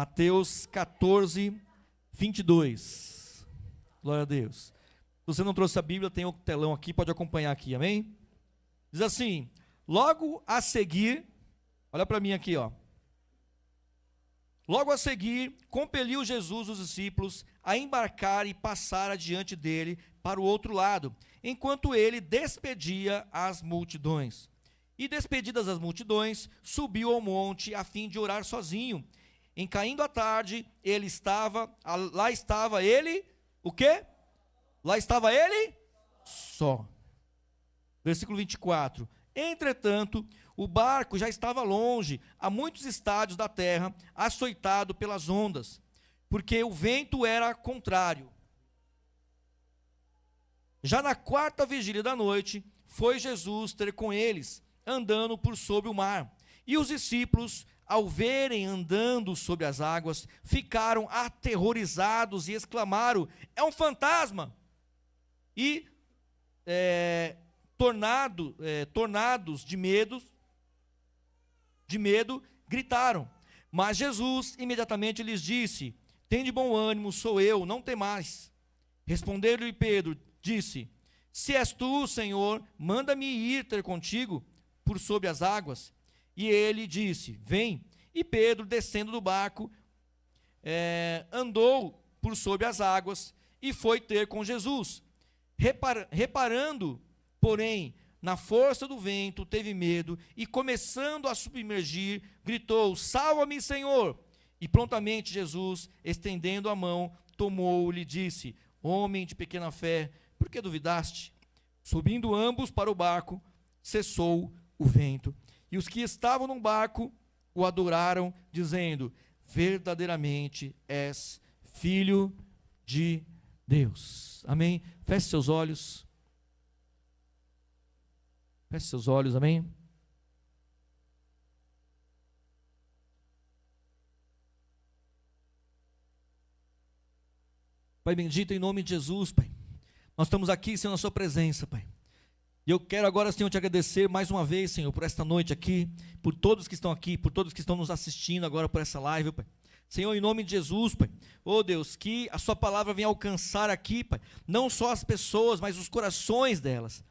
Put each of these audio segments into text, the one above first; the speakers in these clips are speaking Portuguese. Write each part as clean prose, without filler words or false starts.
Mateus 14, 22. Glória a Deus. Se você não trouxe a Bíblia, tem o telão aqui, pode acompanhar aqui, amém? Diz assim: logo a seguir, olha para mim aqui, ó. Logo a seguir, compeliu Jesus os discípulos a embarcar e passar adiante dele para o outro lado, enquanto ele despedia as multidões. E despedidas as multidões, subiu ao monte a fim de orar sozinho. Em caindo a tarde, lá estava ele, o quê? Lá estava ele só. Versículo 24. Entretanto, o barco já estava longe, a muitos estádios da terra, açoitado pelas ondas, porque o vento era contrário. Já na quarta vigília da noite, foi Jesus ter com eles, andando por sobre o mar. E os discípulos, ao verem andando sobre as águas, ficaram aterrorizados e exclamaram: é um fantasma! E tornados de medo, gritaram. Mas Jesus imediatamente lhes disse: tende bom ânimo, sou eu, não temais. Respondeu-lhe Pedro, disse: se és tu, Senhor, manda-me ir ter contigo por sobre as águas. E ele disse: vem. E Pedro, descendo do barco, andou por sobre as águas e foi ter com Jesus. Reparando, porém, na força do vento, teve medo e, começando a submergir, gritou: salva-me, Senhor! E prontamente Jesus, estendendo a mão, tomou-o e disse: homem de pequena fé, por que duvidaste? Subindo ambos para o barco, cessou o vento. E os que estavam no barco o adoraram, dizendo: verdadeiramente és filho de Deus. Amém? Feche seus olhos. Feche seus olhos, amém? Pai bendito, em nome de Jesus, Pai, nós estamos aqui, Senhor, na sua presença, Pai. E eu quero agora, Senhor, te agradecer mais uma vez, Senhor, por esta noite aqui, por todos que estão aqui, por todos que estão nos assistindo agora por essa live, Pai. Senhor, em nome de Jesus, Pai, oh Deus, que a sua palavra venha alcançar aqui, Pai, não só as pessoas, mas os corações delas.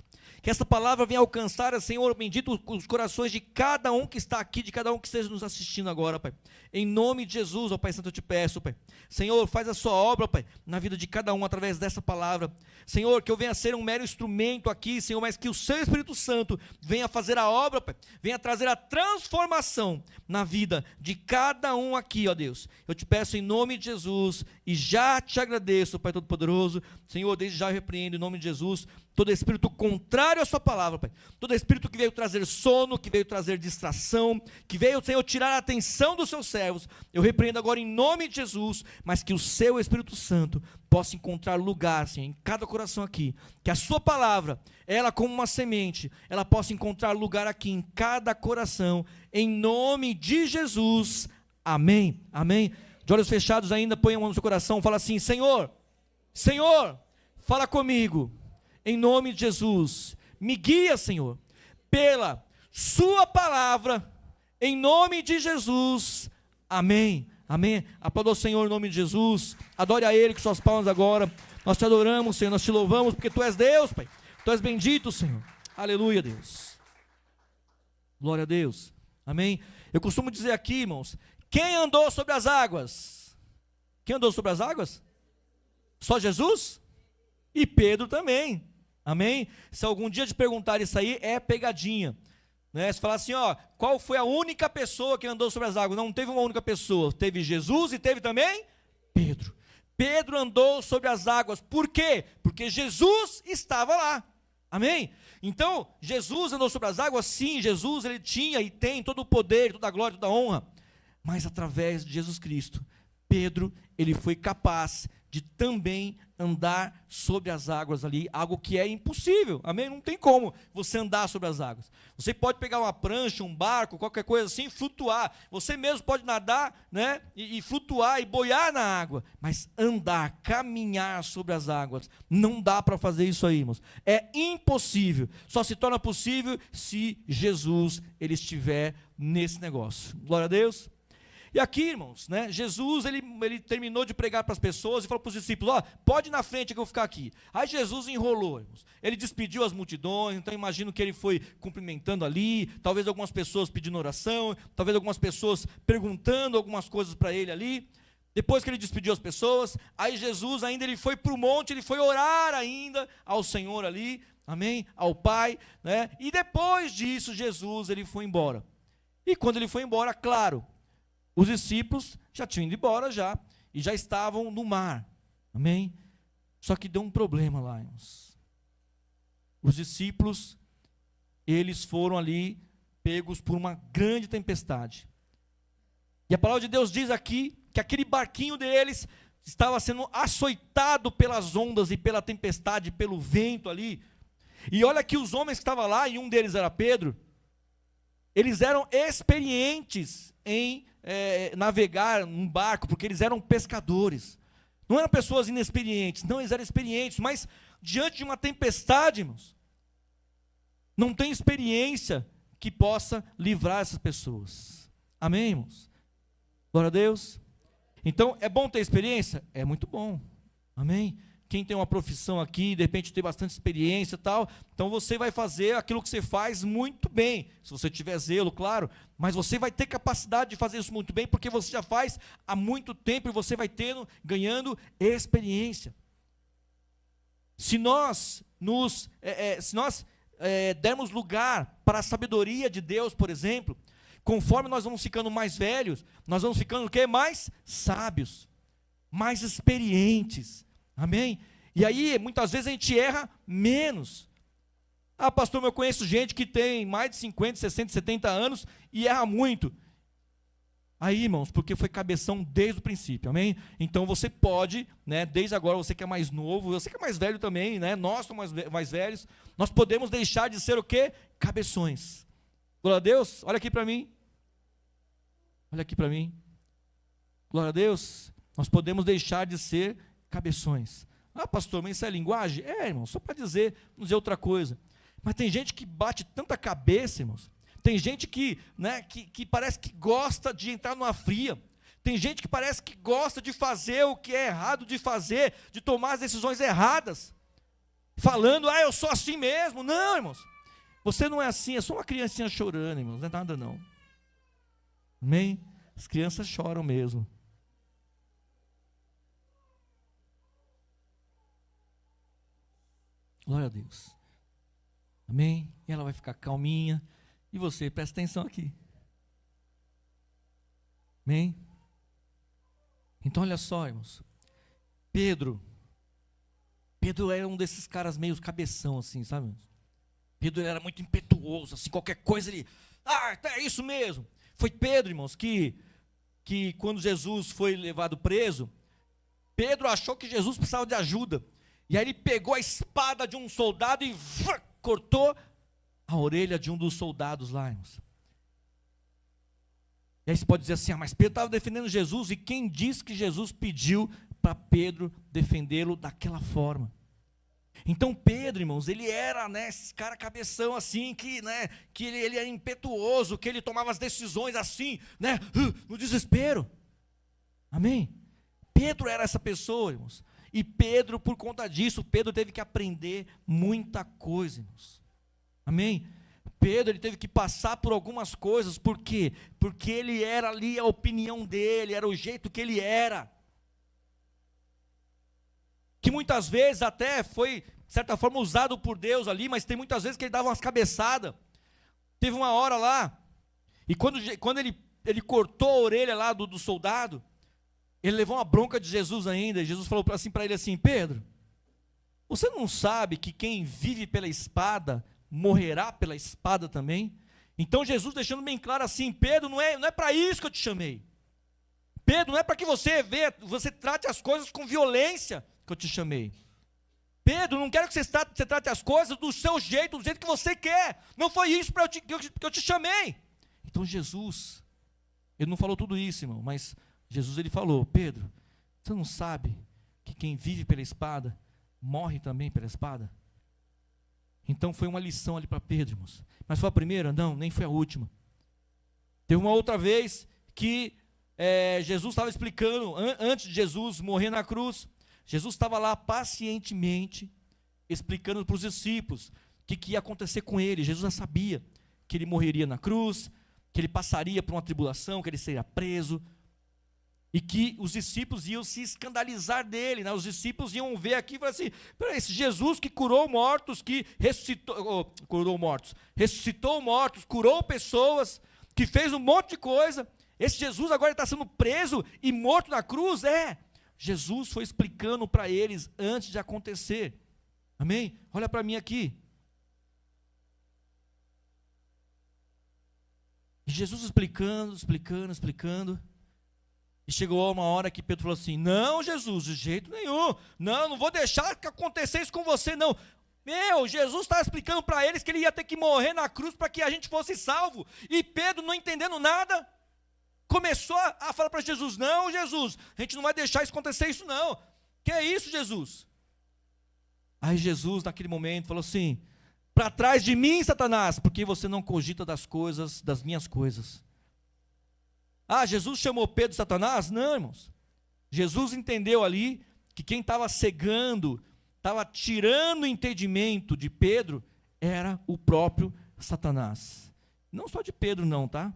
Que essa palavra venha alcançar, Senhor, bendito, os corações de cada um que está aqui, de cada um que esteja nos assistindo agora, Pai. Em nome de Jesus, ó Pai Santo, eu te peço, Pai. Senhor, faz a sua obra, Pai, na vida de cada um através dessa palavra. Senhor, que eu venha ser um mero instrumento aqui, Senhor, mas que o seu Espírito Santo venha fazer a obra, Pai, venha trazer a transformação na vida de cada um aqui, ó Deus. Eu te peço em nome de Jesus e já te agradeço, Pai Todo-Poderoso. Senhor, desde já eu repreendo em nome de Jesus todo espírito contrário à sua palavra, Pai. Todo espírito que veio trazer sono, que veio trazer distração, que veio, Senhor, tirar a atenção dos seus servos, eu repreendo agora em nome de Jesus, mas que o seu Espírito Santo possa encontrar lugar, Senhor, em cada coração aqui. Que a sua palavra, ela como uma semente, ela possa encontrar lugar aqui em cada coração, em nome de Jesus. Amém, amém. De olhos fechados ainda, põe a mão no seu coração, fala assim: Senhor, Senhor, fala comigo. Em nome de Jesus, me guia, Senhor, pela sua palavra, em nome de Jesus, amém, amém. Aplauda o Senhor em nome de Jesus, adore a Ele com suas palmas agora. Nós te adoramos, Senhor, nós te louvamos, porque Tu és Deus, Pai, Tu és bendito, Senhor, aleluia, Deus, glória a Deus, amém. Eu costumo dizer aqui, irmãos, quem andou sobre as águas? Quem andou sobre as águas? Só Jesus? E Pedro também, amém? Se algum dia te perguntar isso aí, é pegadinha, né? Se falar assim, ó, qual foi a única pessoa que andou sobre as águas? Não teve uma única pessoa, teve Jesus e teve também Pedro. Pedro andou sobre as águas, por quê? Porque Jesus estava lá, amém? Então, Jesus andou sobre as águas, sim, Jesus ele tinha e tem todo o poder, toda a glória, toda a honra, mas através de Jesus Cristo, Pedro, ele foi capaz de também andar sobre as águas ali, algo que é impossível, amém? Não tem como você andar sobre as águas. Você pode pegar uma prancha, um barco, qualquer coisa assim, flutuar. Você mesmo pode nadar, né? E flutuar e boiar na água, mas andar, caminhar sobre as águas, não dá para fazer isso aí, irmãos. É impossível. Só se torna possível se Jesus ele estiver nesse negócio. Glória a Deus. E aqui, irmãos, né, Jesus, ele terminou de pregar para as pessoas e falou para os discípulos, ó, pode ir na frente que eu vou ficar aqui. Aí Jesus enrolou, irmãos. Ele despediu as multidões, então imagino que ele foi cumprimentando ali, talvez algumas pessoas pedindo oração, talvez algumas pessoas perguntando algumas coisas para ele ali. Depois que ele despediu as pessoas, aí Jesus ainda ele foi para o monte, ele foi orar ainda ao Senhor ali, amém? Ao Pai, né? E depois disso, Jesus, ele foi embora. E quando ele foi embora, claro, os discípulos já tinham ido embora já, e já estavam no mar, amém? Só que deu um problema lá, irmãos. Os discípulos, eles foram ali pegos por uma grande tempestade. E a palavra de Deus diz aqui, que aquele barquinho deles estava sendo açoitado pelas ondas e pela tempestade, pelo vento ali. E olha que os homens que estavam lá, e um deles era Pedro, eles eram experientes em navegar num barco, porque eles eram pescadores. Não eram pessoas inexperientes, não, eles eram experientes, mas diante de uma tempestade, irmãos, não tem experiência que possa livrar essas pessoas. Amém, irmãos? Glória a Deus. Então, é bom ter experiência? É muito bom, amém? Quem tem uma profissão aqui, de repente tem bastante experiência e tal, então você vai fazer aquilo que você faz muito bem, se você tiver zelo, claro, mas você vai ter capacidade de fazer isso muito bem, porque você já faz há muito tempo e você vai ganhando experiência. Se nós dermos lugar para a sabedoria de Deus, por exemplo, conforme nós vamos ficando mais velhos, nós vamos ficando o quê? Mais sábios, mais experientes, amém? E aí, muitas vezes a gente erra menos. Ah, pastor, eu conheço gente que tem mais de 50, 60, 70 anos e erra muito. Aí, irmãos, porque foi cabeção desde o princípio, amém? Então você pode, né, desde agora, você que é mais novo, você que é mais velho também, né, nós somos mais velhos, nós podemos deixar de ser o quê? Cabeções. Glória a Deus, olha aqui para mim. Olha aqui para mim. Glória a Deus. Nós podemos deixar de ser cabeções. Ah, pastor, mas isso é linguagem? É, irmão, só para dizer, não dizer outra coisa. Mas tem gente que bate tanta cabeça, irmãos. Tem gente que parece que gosta de entrar numa fria. Tem gente que parece que gosta de fazer o que é errado de fazer, de tomar as decisões erradas. Falando, eu sou assim mesmo. Não, irmãos. Você não é assim, é só uma criancinha chorando, irmãos. Não é nada não. Amém? As crianças choram mesmo. Glória a Deus. Amém? E ela vai ficar calminha. E você, presta atenção aqui. Amém? Então olha só, irmãos. Pedro era um desses caras meio cabeção assim, sabe? Pedro era muito impetuoso, assim, qualquer coisa ele, é isso mesmo. Foi Pedro, irmãos, que quando Jesus foi levado preso, Pedro achou que Jesus precisava de ajuda. E aí ele pegou a espada de um soldado e cortou a orelha de um dos soldados lá, irmãos. E aí você pode dizer assim, mas Pedro estava defendendo Jesus, e quem disse que Jesus pediu para Pedro defendê-lo daquela forma? Então Pedro, irmãos, ele era, esse cara cabeção assim, que ele era impetuoso, que ele tomava as decisões assim, no desespero. Amém? Pedro era essa pessoa, irmãos. E Pedro, por conta disso, Pedro teve que aprender muita coisa, irmãos. Amém? Pedro, ele teve que passar por algumas coisas, por quê? Porque ele era ali a opinião dele, era o jeito que ele era. Que muitas vezes até foi, de certa forma, usado por Deus ali, mas tem muitas vezes que ele dava umas cabeçadas. Teve uma hora lá, e quando ele cortou a orelha lá do soldado, ele levou uma bronca de Jesus ainda, e Jesus falou assim para ele assim, Pedro, você não sabe que quem vive pela espada, morrerá pela espada também? Então Jesus deixando bem claro assim, Pedro, não é para isso que eu te chamei. Pedro, não é para que você trate as coisas com violência que eu te chamei. Pedro, não quero que você trate as coisas do seu jeito, do jeito que você quer. Não foi isso que eu te chamei. Então Jesus, ele não falou tudo isso, irmão, mas Jesus ele falou, Pedro, você não sabe que quem vive pela espada, morre também pela espada? Então foi uma lição ali para Pedro, irmãos. Mas foi a primeira? Não, nem foi a última. Teve uma outra vez que Jesus estava explicando, antes de Jesus morrer na cruz, Jesus estava lá pacientemente, explicando para os discípulos o que ia acontecer com ele. Jesus já sabia que ele morreria na cruz, que ele passaria por uma tribulação, que ele seria preso, e que os discípulos iam se escandalizar dele, né? Os discípulos iam ver aqui e falar assim: peraí, esse Jesus que curou mortos, que ressuscitou mortos, curou pessoas, que fez um monte de coisa, esse Jesus agora está sendo preso e morto na cruz? Jesus foi explicando para eles antes de acontecer. Amém? Olha para mim aqui. E Jesus explicando. E chegou uma hora que Pedro falou assim: não, Jesus, de jeito nenhum. Não vou deixar que aconteça isso com você, não. Jesus estava explicando para eles que ele ia ter que morrer na cruz para que a gente fosse salvo. E Pedro, não entendendo nada, começou a falar para Jesus: não, Jesus, a gente não vai deixar isso acontecer, isso não. Que é isso, Jesus? Aí Jesus, naquele momento, falou assim: para trás de mim, Satanás, porque você não cogita das minhas coisas. Jesus chamou Pedro de Satanás? Não, irmãos. Jesus entendeu ali que quem estava cegando, estava tirando o entendimento de Pedro, era o próprio Satanás. Não só de Pedro não, tá?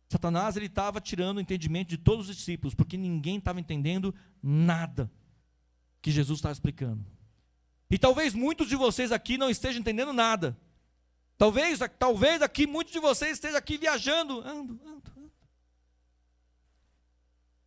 Satanás, ele estava tirando o entendimento de todos os discípulos, porque ninguém estava entendendo nada que Jesus estava explicando. E talvez muitos de vocês aqui não estejam entendendo nada. Talvez aqui muitos de vocês estejam aqui viajando,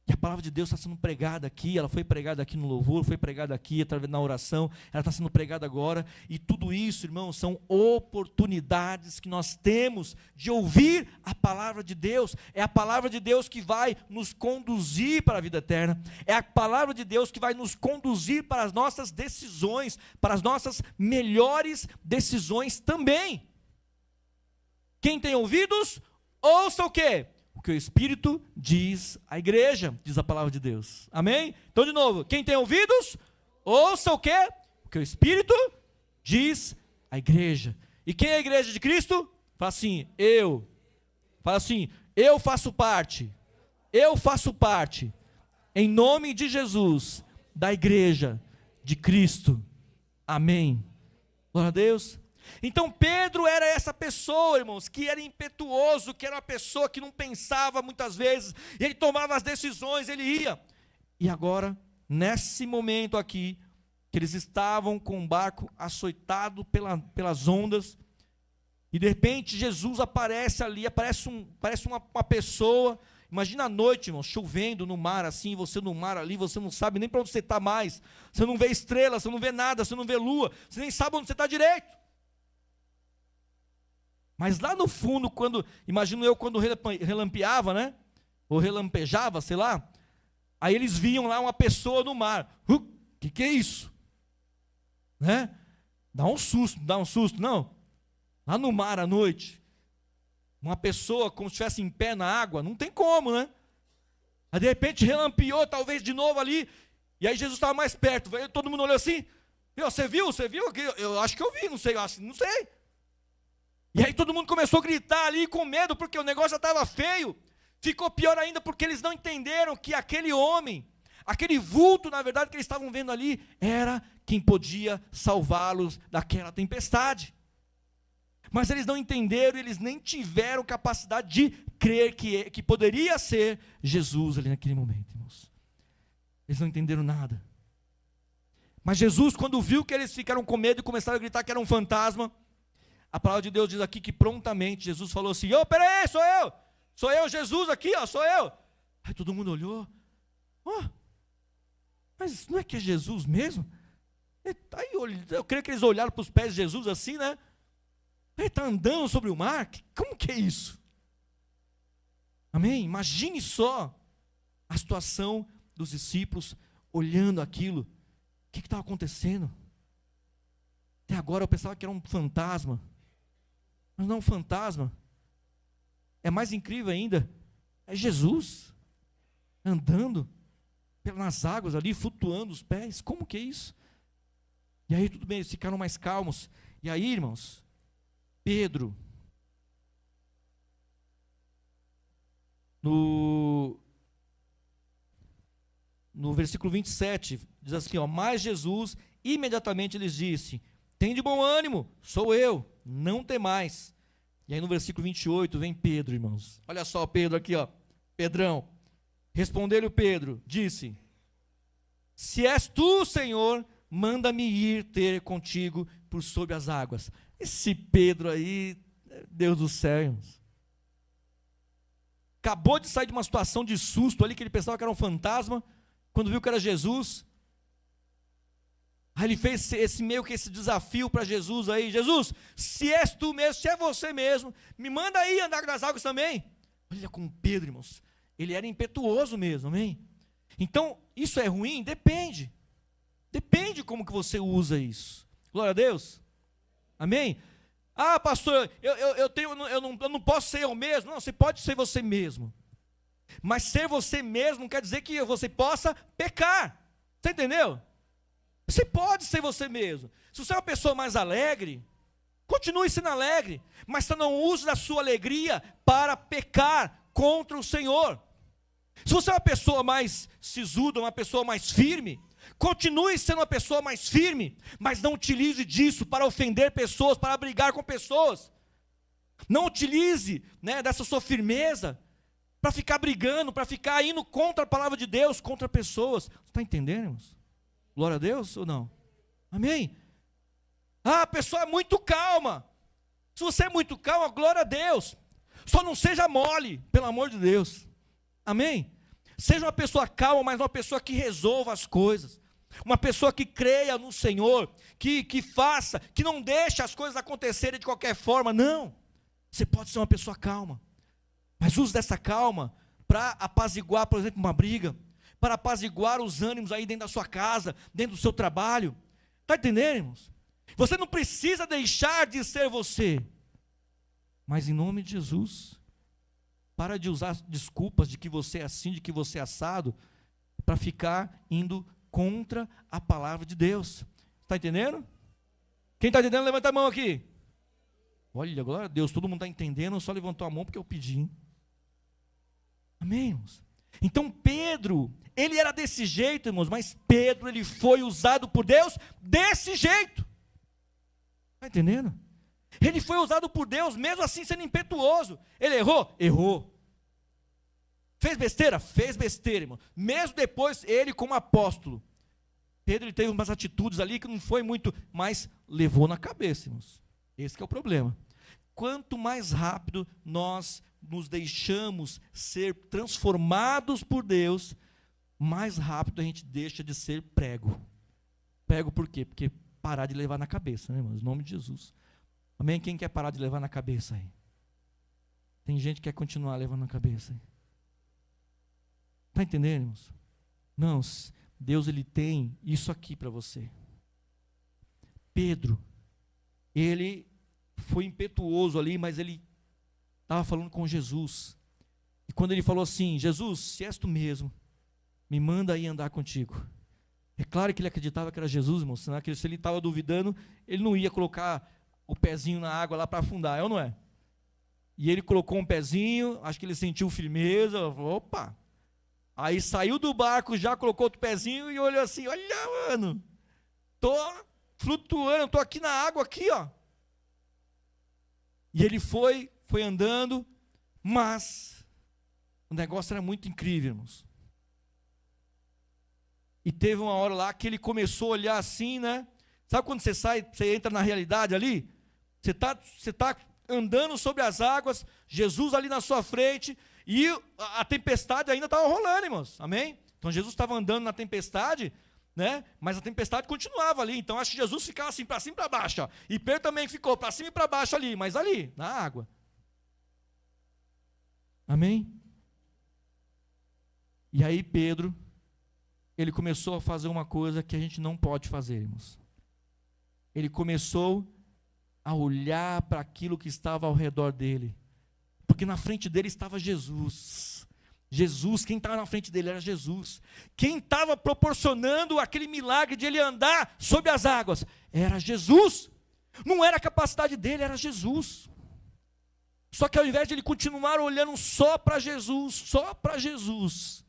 E a palavra de Deus está sendo pregada aqui, ela foi pregada aqui no louvor, foi pregada aqui através na oração, ela está sendo pregada agora, e tudo isso, irmãos, são oportunidades que nós temos de ouvir a palavra de Deus. É a palavra de Deus que vai nos conduzir para a vida eterna, é a palavra de Deus que vai nos conduzir para as nossas decisões, para as nossas melhores decisões também. Quem tem ouvidos, ouça o quê? O que o Espírito diz à igreja, diz a palavra de Deus. Amém? Então, de novo, quem tem ouvidos, ouça o quê? O que o Espírito diz à igreja. E quem é a igreja de Cristo? Fala assim: eu. Fala assim: eu faço parte. Eu faço parte, em nome de Jesus, da igreja de Cristo. Amém. Glória a Deus. Então Pedro era essa pessoa, irmãos, que era impetuoso, que era uma pessoa que não pensava muitas vezes, e ele tomava as decisões, ele ia. E agora, nesse momento aqui, que eles estavam com o barco açoitado pelas ondas, e de repente Jesus aparece ali, parece uma pessoa. Imagina a noite, irmão, chovendo no mar assim, você no mar ali, você não sabe nem para onde você está mais, você não vê estrelas, você não vê nada, você não vê lua, você nem sabe onde você está direito. Mas lá no fundo, imagino eu, quando relampeava, né? Ou relampejava, sei lá, aí eles viam lá uma pessoa no mar. Que é isso? Né? Dá um susto, não? Lá no mar à noite, uma pessoa como se estivesse em pé na água, não tem como, né? Aí de repente relampeou, talvez de novo ali, e aí Jesus estava mais perto, todo mundo olhou assim: você viu? Eu acho que eu vi, não sei. E aí todo mundo começou a gritar ali com medo, porque o negócio já estava feio. Ficou pior ainda porque eles não entenderam que aquele homem, aquele vulto, na verdade, que eles estavam vendo ali, era quem podia salvá-los daquela tempestade. Mas eles não entenderam, eles nem tiveram capacidade de crer que poderia ser Jesus ali naquele momento, irmãos. Eles não entenderam nada. Mas Jesus, quando viu que eles ficaram com medo e começaram a gritar que era um fantasma, a palavra de Deus diz aqui que prontamente Jesus falou assim: peraí, sou eu, Jesus aqui, sou eu. Aí todo mundo olhou: mas não é que é Jesus mesmo? Aí, eu creio que eles olharam para os pés de Jesus assim, né? Ele está andando sobre o mar, como que é isso? Amém? Imagine só a situação dos discípulos olhando aquilo, o que estava acontecendo? Até agora eu pensava que era um fantasma, mas não é um fantasma. É mais incrível ainda, é Jesus andando pelas águas ali, flutuando os pés. Como que é isso? E aí tudo bem, eles ficaram mais calmos. E aí, irmãos, Pedro, no versículo 27, diz assim, ó, mas Jesus imediatamente lhes disse, tem de bom ânimo, sou eu, não temais. E aí no versículo 28 vem Pedro, irmãos. Olha só Pedro aqui, ó, Pedrão. Respondeu-lhe Pedro, disse, se és tu, Senhor, manda-me ir ter contigo por sobre as águas. Esse Pedro aí, Deus do céu, irmãos. Acabou de sair de uma situação de susto ali, que ele pensava que era um fantasma, quando viu que era Jesus. Aí ele fez esse desafio para Jesus aí, Jesus, se és tu mesmo, se é você mesmo, me manda aí andar nas águas também. Olha como Pedro, irmãos, ele era impetuoso mesmo, amém? Então, isso é ruim? Depende como que você usa isso. Glória a Deus, amém? Ah, pastor, eu não posso ser eu mesmo. Não, você pode ser você mesmo, mas ser você mesmo não quer dizer que você possa pecar, você entendeu? Você pode ser você mesmo. Se você é uma pessoa mais alegre, continue sendo alegre, mas você não use da sua alegria para pecar contra o Senhor. Se você é uma pessoa mais sisuda, uma pessoa mais firme, continue sendo uma pessoa mais firme, mas não utilize disso para ofender pessoas, para brigar com pessoas. Não utilize, dessa sua firmeza para ficar brigando, para ficar indo contra a palavra de Deus, contra pessoas. Você está entendendo, irmãos? Glória a Deus ou não? Amém? Ah, a pessoa é muito calma. Se você é muito calma, glória a Deus. Só não seja mole, pelo amor de Deus. Amém? Seja uma pessoa calma, mas uma pessoa que resolva as coisas. Uma pessoa que creia no Senhor, que faça, que não deixe as coisas acontecerem de qualquer forma. Não. Você pode ser uma pessoa calma, mas use dessa calma para apaziguar, por exemplo, uma briga, para apaziguar os ânimos aí dentro da sua casa, dentro do seu trabalho. Está entendendo, irmãos? Você não precisa deixar de ser você, mas em nome de Jesus, para de usar desculpas de que você é assim, de que você é assado, para ficar indo contra a palavra de Deus. Está entendendo? Quem está entendendo, levanta a mão aqui. Olha, glória a Deus, todo mundo está entendendo, só levantou a mão porque eu pedi. Hein? Amém, irmãos? Então Pedro, ele era desse jeito, irmãos, mas Pedro, ele foi usado por Deus desse jeito. Está entendendo? Ele foi usado por Deus, mesmo assim sendo impetuoso. Ele errou? Errou. Fez besteira? Fez besteira, irmão. Mesmo depois, ele como apóstolo, Pedro, ele teve umas atitudes ali que não foi muito, mas levou na cabeça, irmãos. Esse que é o problema. Quanto mais rápido nós nos deixamos ser transformados por Deus, mais rápido a gente deixa de ser prego. Prego por quê? Porque parar de levar na cabeça, né, irmãos? Em nome de Jesus. Amém? Quem quer parar de levar na cabeça aí? Tem gente que quer continuar levando na cabeça aí. Está entendendo, irmãos? Não, Deus, ele tem isso aqui para você. Pedro, ele foi impetuoso ali, mas ele estava falando com Jesus. E quando ele falou assim, Jesus, se és tu mesmo, me manda aí andar contigo. É claro que ele acreditava que era Jesus, irmão, senão que se ele estava duvidando, ele não ia colocar o pezinho na água lá para afundar, é ou não é? E ele colocou um pezinho, acho que ele sentiu firmeza, falou, opa. Aí saiu do barco, já colocou outro pezinho e olhou assim, olha, mano, tô flutuando, tô aqui na água aqui, ó. E ele foi andando, mas o negócio era muito incrível, irmãos. E teve uma hora lá que ele começou a olhar assim, né? Sabe quando você sai, você entra na realidade ali? Você tá andando sobre as águas, Jesus ali na sua frente, e a tempestade ainda estava rolando, irmãos. Amém? Então Jesus estava andando na tempestade, né? Mas a tempestade continuava ali. Então acho que Jesus ficava assim, para cima e para baixo, ó. E Pedro também ficou para cima e para baixo ali, mas ali, na água. Amém? E aí Pedro, ele começou a fazer uma coisa que a gente não pode fazer, irmãos. Ele começou a olhar para aquilo que estava ao redor dele, porque na frente dele estava Jesus. Jesus, quem estava na frente dele era Jesus. Quem estava proporcionando aquele milagre de ele andar sobre as águas era Jesus. Não era a capacidade dele, era Jesus. Só que ao invés de ele continuar olhando só para Jesus,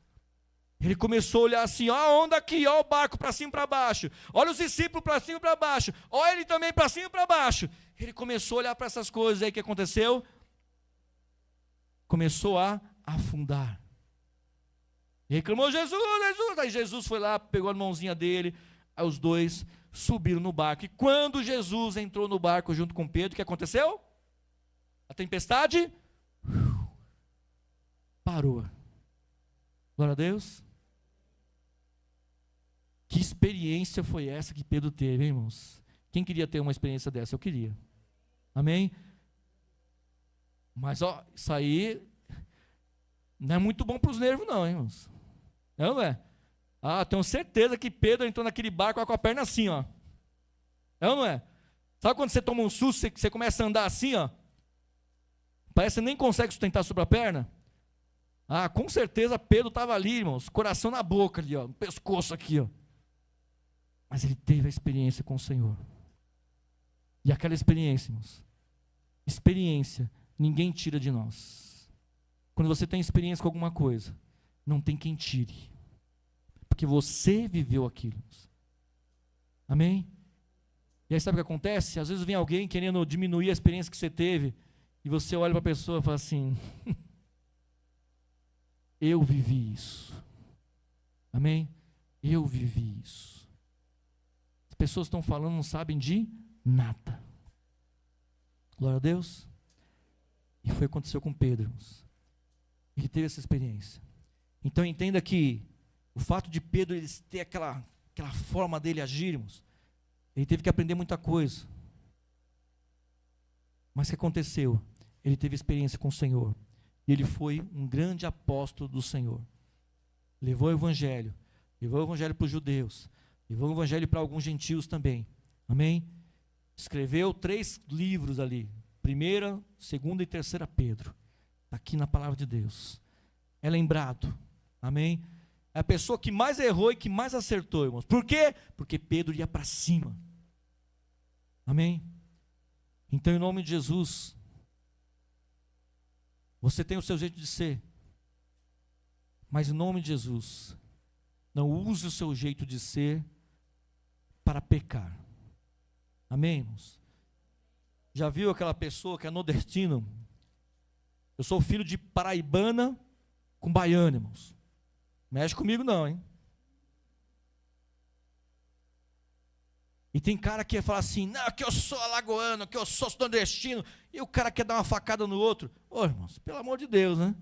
ele começou a olhar assim, ó a onda aqui, ó o barco para cima e para baixo, olha os discípulos para cima e para baixo, olha ele também para cima e para baixo. Ele começou a olhar para essas coisas, aí o que aconteceu? Começou a afundar. E reclamou, Jesus, Jesus. Aí Jesus foi lá, pegou a mãozinha dele, aí os dois subiram no barco. E quando Jesus entrou no barco junto com Pedro, o que aconteceu? A tempestade parou. Glória a Deus. Que experiência foi essa que Pedro teve, hein, irmãos? Quem queria ter uma experiência dessa? Eu queria. Amém? Mas, ó, isso aí não é muito bom para os nervos, não, hein, irmãos? Não é? Ah, tenho certeza que Pedro entrou naquele barco com a perna assim, ó. Não é? Sabe quando você toma um susto, você começa a andar assim, ó? Parece que você nem consegue sustentar sobre a perna. Ah, com certeza Pedro estava ali, irmãos, coração na boca ali, ó, no pescoço aqui, ó. Mas ele teve a experiência com o Senhor. E aquela experiência, irmãos, experiência, ninguém tira de nós. Quando você tem experiência com alguma coisa, não tem quem tire. Porque você viveu aquilo. Amém? E aí sabe o que acontece? Às vezes vem alguém querendo diminuir a experiência que você teve, e você olha para a pessoa e fala assim, eu vivi isso. Amém? Eu vivi isso. As pessoas estão falando, não sabem de nada. Glória a Deus. E foi o que aconteceu com Pedro, irmãos. Ele teve essa experiência. Então entenda que o fato de Pedro ele ter aquela forma dele agir, irmãos, ele teve que aprender muita coisa. Mas o que aconteceu? Ele teve experiência com o Senhor. E ele foi um grande apóstolo do Senhor. Levou o evangelho para os judeus, levou o evangelho para alguns gentios também. Amém? Escreveu 3 livros ali, 1ª, 2ª e 3ª Pedro, aqui na palavra de Deus. É lembrado, amém? É a pessoa que mais errou e que mais acertou, irmãos. Por quê? Porque Pedro ia para cima. Amém? Então, em nome de Jesus, você tem o seu jeito de ser, mas em nome de Jesus, não use o seu jeito de ser para pecar. Amém, irmãos? Já viu aquela pessoa que é nordestino? Eu sou filho de paraibana com baiano, irmãos. Mexe comigo não, hein? E tem cara que fala assim, não, que eu sou alagoano, que eu sou nordestino, e o cara quer dar uma facada no outro. Ô, irmãos, pelo amor de Deus, né?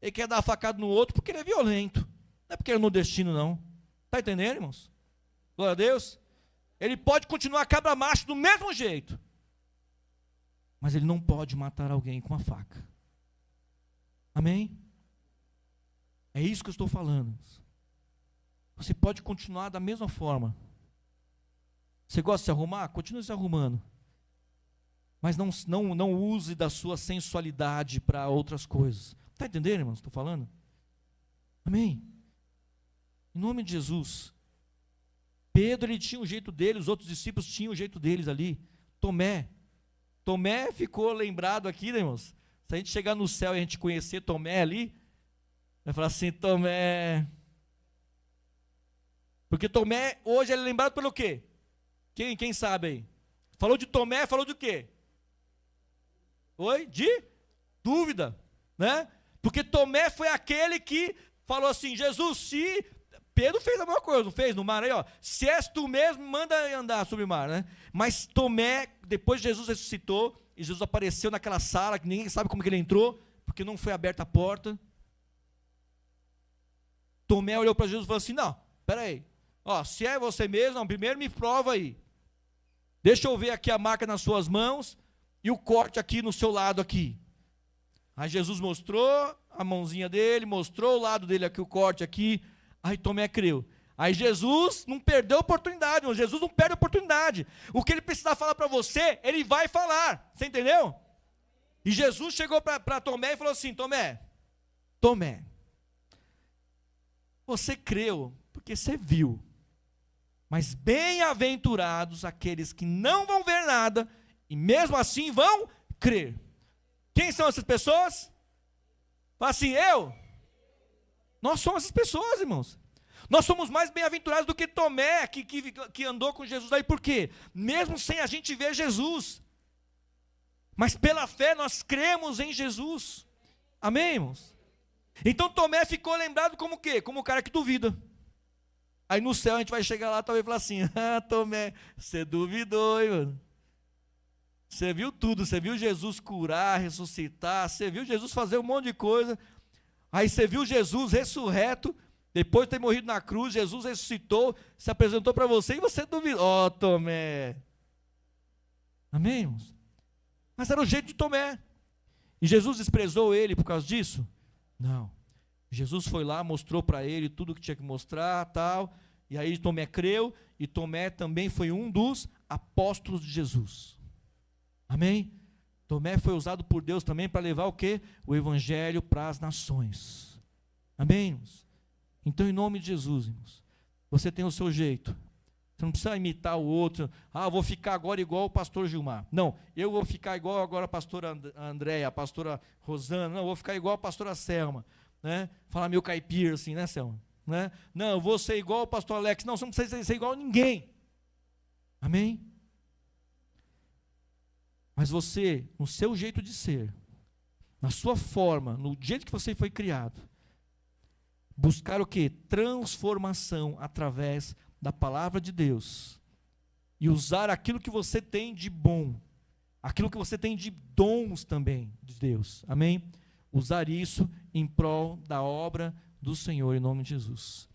Ele quer dar uma facada no outro porque ele é violento. Não é porque ele é nordestino, não. Está entendendo, irmãos? Glória a Deus. Ele pode continuar cabra macho do mesmo jeito, mas ele não pode matar alguém com a faca. Amém? É isso que eu estou falando. Você pode continuar da mesma forma. Você gosta de se arrumar? Continue se arrumando. Mas não use da sua sensualidade para outras coisas. Está entendendo, irmãos? Estou falando? Amém? Em nome de Jesus. Pedro, ele tinha o jeito dele, os outros discípulos tinham o jeito deles ali. Tomé ficou lembrado aqui, né, irmãos? Se a gente chegar no céu e a gente conhecer Tomé ali, vai falar assim, Tomé. Porque Tomé, hoje, ele é lembrado pelo quê? Quem sabe aí? Falou de Tomé, falou de quê? Oi? De dúvida, né? Porque Tomé foi aquele que falou assim, Jesus, se... Pedro fez a mesma coisa, não fez no mar aí, ó. Se és tu mesmo, manda andar sobre o mar, né? Mas Tomé, depois Jesus ressuscitou, e Jesus apareceu naquela sala, que ninguém sabe como que ele entrou, porque não foi aberta a porta. Tomé olhou para Jesus e falou assim, não, peraí, ó, se é você mesmo, não, primeiro me prova aí. Deixa eu ver aqui a marca nas suas mãos, e o corte aqui no seu lado aqui. Aí Jesus mostrou a mãozinha dele, mostrou o lado dele aqui, o corte aqui. Aí Tomé creu. Aí Jesus não perdeu a oportunidade, irmão. Jesus não perde a oportunidade. O que ele precisar falar para você, ele vai falar. Você entendeu? E Jesus chegou para Tomé e falou assim, Tomé, você creu porque você viu. Mas bem-aventurados aqueles que não vão ver nada e mesmo assim vão crer. Quem são essas pessoas? Fala assim, nós somos essas pessoas, irmãos. Nós somos mais bem-aventurados do que Tomé, que andou com Jesus aí. Por quê? Mesmo sem a gente ver Jesus, mas pela fé nós cremos em Jesus. Amém, irmãos? Então Tomé ficou lembrado como o quê? Como o cara que duvida. Aí no céu a gente vai chegar lá talvez falar assim, Tomé, você duvidou, hein, mano? Você viu tudo, você viu Jesus curar, ressuscitar, você viu Jesus fazer um monte de coisa, aí você viu Jesus ressurreto, depois de ter morrido na cruz, Jesus ressuscitou, se apresentou para você e você duvidou. Tomé. Amém, irmãos? Mas era o jeito de Tomé. E Jesus desprezou ele por causa disso? Não. Jesus foi lá, mostrou para ele tudo o que tinha que mostrar, tal, e aí Tomé creu, e Tomé também foi um dos apóstolos de Jesus. Amém? Tomé foi usado por Deus também para levar o quê? O evangelho para as nações. Amém, irmãos? Então, em nome de Jesus, irmãos, você tem o seu jeito. Você não precisa imitar o outro. Eu vou ficar agora igual o pastor Gilmar. Não, eu vou ficar igual agora a pastora Andréia, a pastora Rosana. Não, eu vou ficar igual a pastora Selma. Né? Falar meio caipira assim, né, Selma? Né? Não, eu vou ser igual o pastor Alex. Não, você não precisa ser igual a ninguém. Amém? Mas você, no seu jeito de ser, na sua forma, no jeito que você foi criado, buscar o quê? Transformação através da palavra de Deus. E usar aquilo que você tem de bom, aquilo que você tem de dons também de Deus. Amém? Usar isso em prol da obra do Senhor, em nome de Jesus.